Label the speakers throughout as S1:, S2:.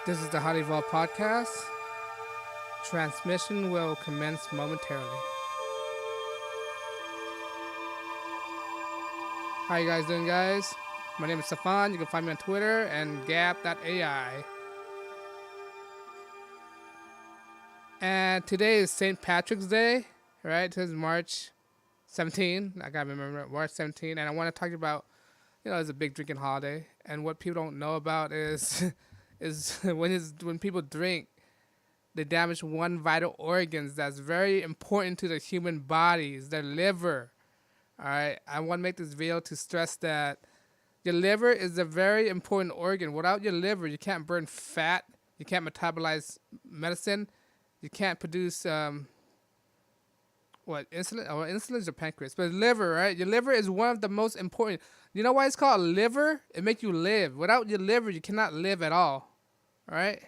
S1: This is the Highly Evolved Podcast. Transmission will commence momentarily. How you guys doing, guys? My name is Stefan. You can find me on Twitter and gab.ai. And today is St. Patrick's Day, right? This is March 17. I gotta remember March 17. And I want to talk about, it's a big drinking holiday. And what people don't know about is is when people drink, they damage one vital organs that's very important to the human bodies, their liver. All right, I want to make this video to stress that your liver is a very important organ. Without your liver, you can't burn fat, you can't metabolize medicine, you can't produce insulin. Oh, insulin is your pancreas, but liver, right? Your liver is one of the most important. You know why it's called liver? It makes you live. Without your liver, you cannot live at all. All right,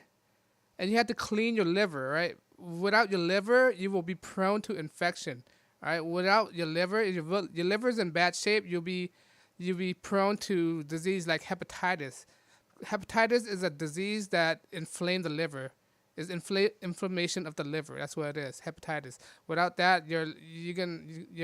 S1: and you have to clean your liver, right? Without your liver, you will be prone to infection. All right, without your liver, if your liver is in bad shape, you'll be prone to disease like hepatitis. Hepatitis is a disease that inflames the liver. Is inflammation of the liver. That's what it is. Hepatitis. Without that, your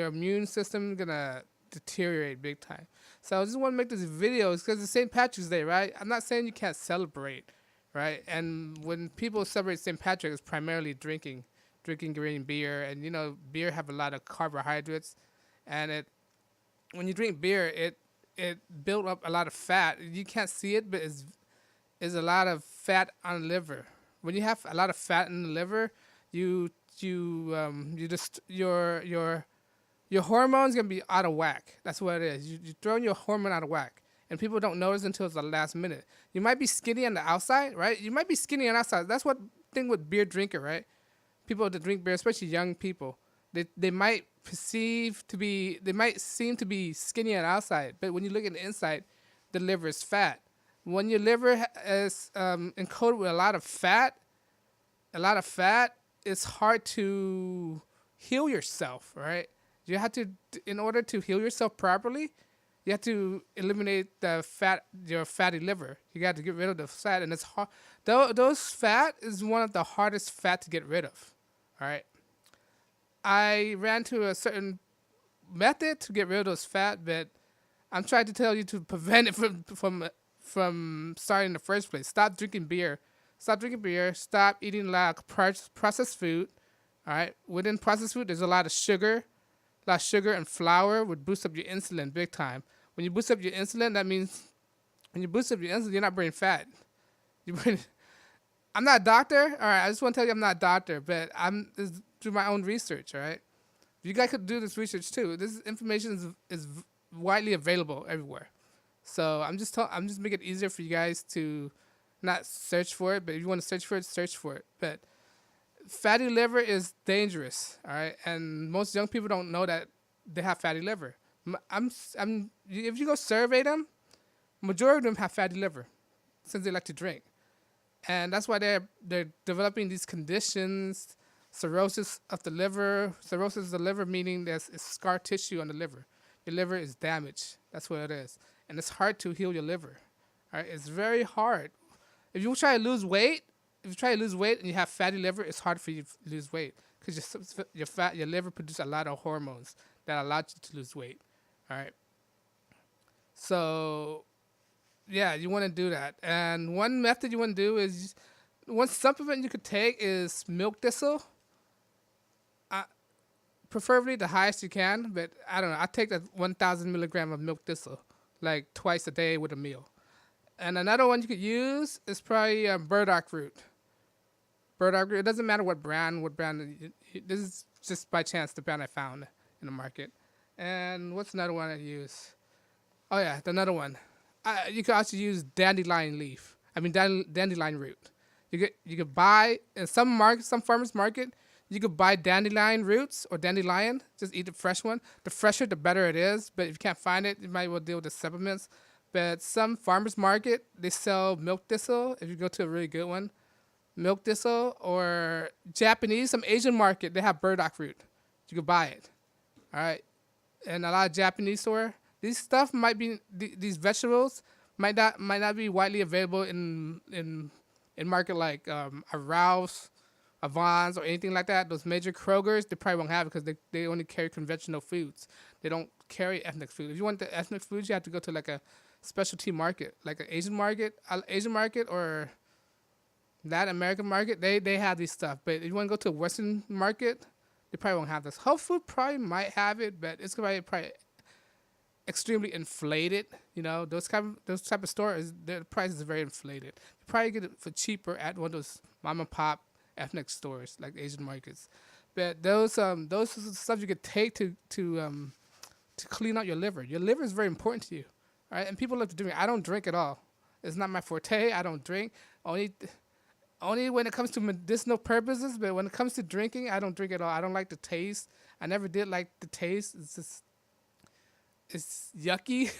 S1: immune system gonna deteriorate big time. So I just want to make this video because it's St. Patrick's Day, right? I'm not saying you can't celebrate, right? And when people celebrate St. Patrick, it's primarily drinking green beer, and beer have a lot of carbohydrates, and when you drink beer, it build up a lot of fat. You can't see it, but it's a lot of fat on the liver. When you have a lot of fat in the liver, you just your hormones gonna be out of whack. That's what it is. You throwing your hormone out of whack, and people don't notice until it's the last minute. You might be skinny on the outside, right? You might be skinny on the outside. That's what thing with beer drinker, right? People that drink beer, especially young people, they might seem to be skinny on the outside, but when you look at the inside, the liver is fat. When your liver is encoded with a lot of fat, it's hard to heal yourself, right? You have to, in order to heal yourself properly, you have to eliminate your fatty liver. You got to get rid of the fat, and it's hard. Those fat is one of the hardest fat to get rid of. All right. I ran to a certain method to get rid of those fat, but I'm trying to tell you to prevent it from starting in the first place. Stop drinking beer. Stop eating a lot of processed food. All right. Within processed food, there's a lot of sugar. A lot of sugar and flour would boost up your insulin big time. When you boost up your insulin, that means you're not burning fat. I'm not a doctor. All right, I just want to tell you I'm not a doctor, but this is through my own research. All right, you guys could do this research too. This information is widely available everywhere. So I'm just making it easier for you guys to not search for it, but if you want to search for it, search for it. But fatty liver is dangerous, all right? And most young people don't know that they have fatty liver. If you go survey them, majority of them have fatty liver since they like to drink. And that's why they're developing these conditions, cirrhosis of the liver. Cirrhosis of the liver meaning there's scar tissue on the liver. Your liver is damaged. That's what it is. And it's hard to heal your liver, all right? It's very hard. If you try to lose weight, and you have fatty liver, it's hard for you to lose weight because your liver produces a lot of hormones that allow you to lose weight. All right. So, yeah, you want to do that. And one method you want to do is one supplement you could take is milk thistle. Preferably the highest you can, but I don't know. I take that 1,000 milligram of milk thistle like twice a day with a meal. And another one you could use is probably burdock root. Burdock root. It doesn't matter what brand. This is just by chance the brand I found in the market. And what's another one I use? Oh yeah, another one. You could also use dandelion leaf. Dandelion root. You could buy in some farmers market. You could buy dandelion roots or dandelion. Just eat the fresh one. The fresher, the better it is. But if you can't find it, you might well deal with the supplements. But some farmers market, they sell milk thistle. If you go to a really good one, milk thistle, or Japanese, some Asian market, they have burdock root. You could buy it. All right. And a lot of Japanese store, these vegetables might not be widely available in In market like a Ralph's, a Vons, or anything like that, those major Krogers, they probably won't have it because they only carry conventional foods. They don't carry ethnic food. If you want the ethnic foods, you have to go to like a specialty market, like an Asian market, or that American market. They have these stuff. But if you want to go to a Western market, they probably won't have this. Whole Food probably might have it, but it's gonna be probably extremely inflated. You know, those type of stores, the prices are very inflated. You probably get it for cheaper at one of those mom and pop ethnic stores like Asian markets. But those are the stuff you could take to clean out your liver. Your liver is very important to you, all right? And people love to drink. I don't drink at all. It's not my forte. I don't drink. Only when it comes to medicinal purposes. But when it comes to drinking, I don't drink at all. I don't like the taste. I never did like the taste. It's yucky.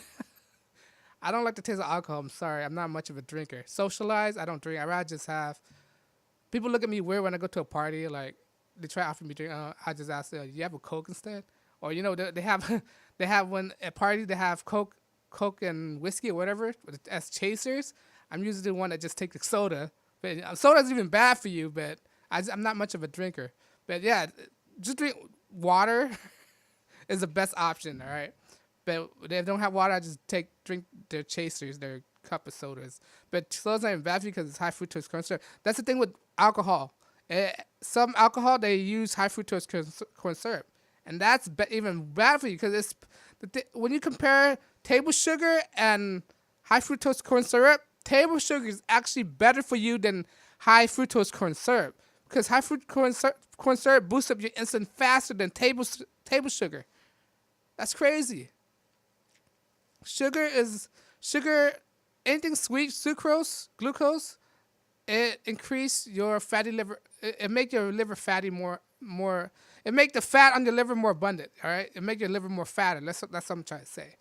S1: I don't like the taste of alcohol. I'm sorry. I'm not much of a drinker. Socialize, I don't drink. I rather just have. People look at me weird when I go to a party. Like they try to offer me drink. I just ask them, "You have a Coke instead?" Or they have they have when at party they have Coke and whiskey or whatever as chasers. I'm usually the one that just take the soda. But soda's even bad for you. But I'm not much of a drinker. But yeah, just drink water is the best option. All right. But if they don't have water, I just drink their chasers, their cup of sodas. But soda's not even bad for you because it's high fructose corn syrup. That's the thing with alcohol. Some alcohol, they use high fructose corn syrup. And that's even bad for you because when you compare table sugar and high fructose corn syrup, table sugar is actually better for you than high fructose corn syrup. Because high fructose corn syrup boosts up your insulin faster than table sugar. That's crazy. Sugar, anything sweet, sucrose, glucose, it increase your fatty liver. It make your liver fatty more. It make the fat on your liver more abundant. All right, it make your liver more fatty. That's what I'm trying to say.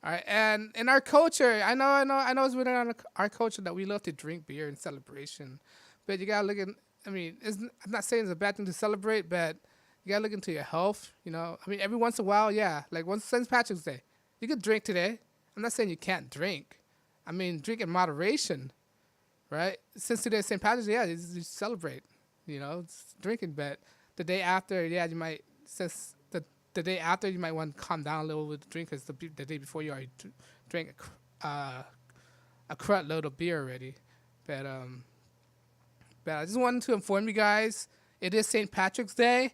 S1: All right, and in our culture, I know it's within our culture that we love to drink beer in celebration, but you gotta look at. I mean, I'm not saying it's a bad thing to celebrate, but you gotta look into your health. You know, I mean, every once in a while, yeah, like once St. Patrick's Day, you could drink today. I'm not saying you can't drink. I mean, drink in moderation, right? Since today's St. Patrick's Day, yeah, you celebrate. You know, it's drinking. But the day after, yeah, you might. Since the day after, you might want to calm down a little with the drink, because the day before you already drank a crud load of beer already. But I just wanted to inform you guys, it is St. Patrick's Day.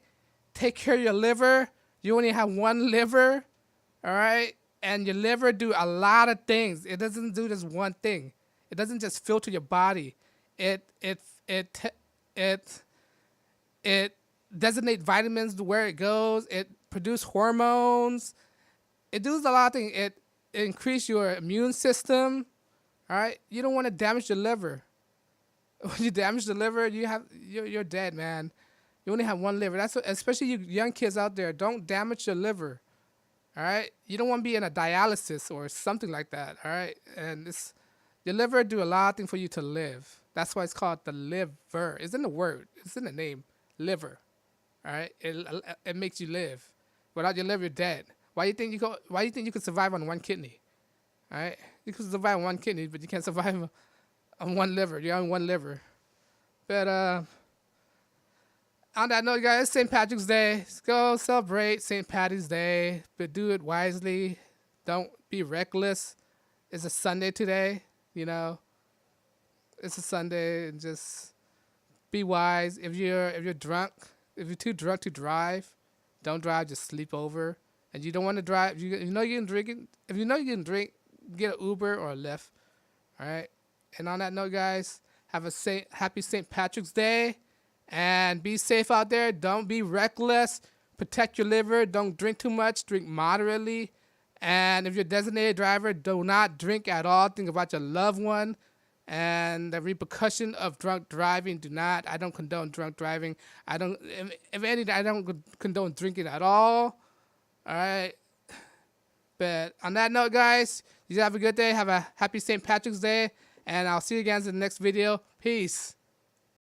S1: Take care of your liver. You only have one liver, all right? And your liver do a lot of things. It doesn't do just one thing. It doesn't just filter your body. It designate vitamins to where it goes. It produce hormones. It does a lot of things. It increase your immune system. All right. You don't want to damage your liver. When you damage the liver, you're dead, man. You only have one liver. Especially you young kids out there. Don't damage your liver. All right, you don't want to be in a dialysis or something like that. All right, and your liver do a lot of things for you to live. That's why it's called the liver. It's in the word. It's in the name, liver. All right, it makes you live. Without your liver, you're dead. Why do you think you could survive on one kidney? All right, you can survive on one kidney, but you can't survive on one liver. You're on one liver. But on that note, guys, St. Patrick's Day. Let's go celebrate St. Patty's Day, but do it wisely. Don't be reckless. It's a Sunday today, you know. It's a Sunday, and just be wise. If you're drunk, if you're too drunk to drive, don't drive. Just sleep over. And you don't want to drive. You know you can drink. If you know you can drink, get an Uber or a Lyft. All right. And on that note, guys, have a happy St. Patrick's Day. And be safe out there. Don't be reckless. Protect your liver. Don't drink too much. Drink moderately. And if you're a designated driver, do not drink at all. Think about your loved one and the repercussion of drunk driving. I don't condone drunk driving. If anything, I don't condone drinking at all. All right. But on that note, guys, you have a good day. Have a happy St. Patrick's Day. And I'll see you guys in the next video. Peace.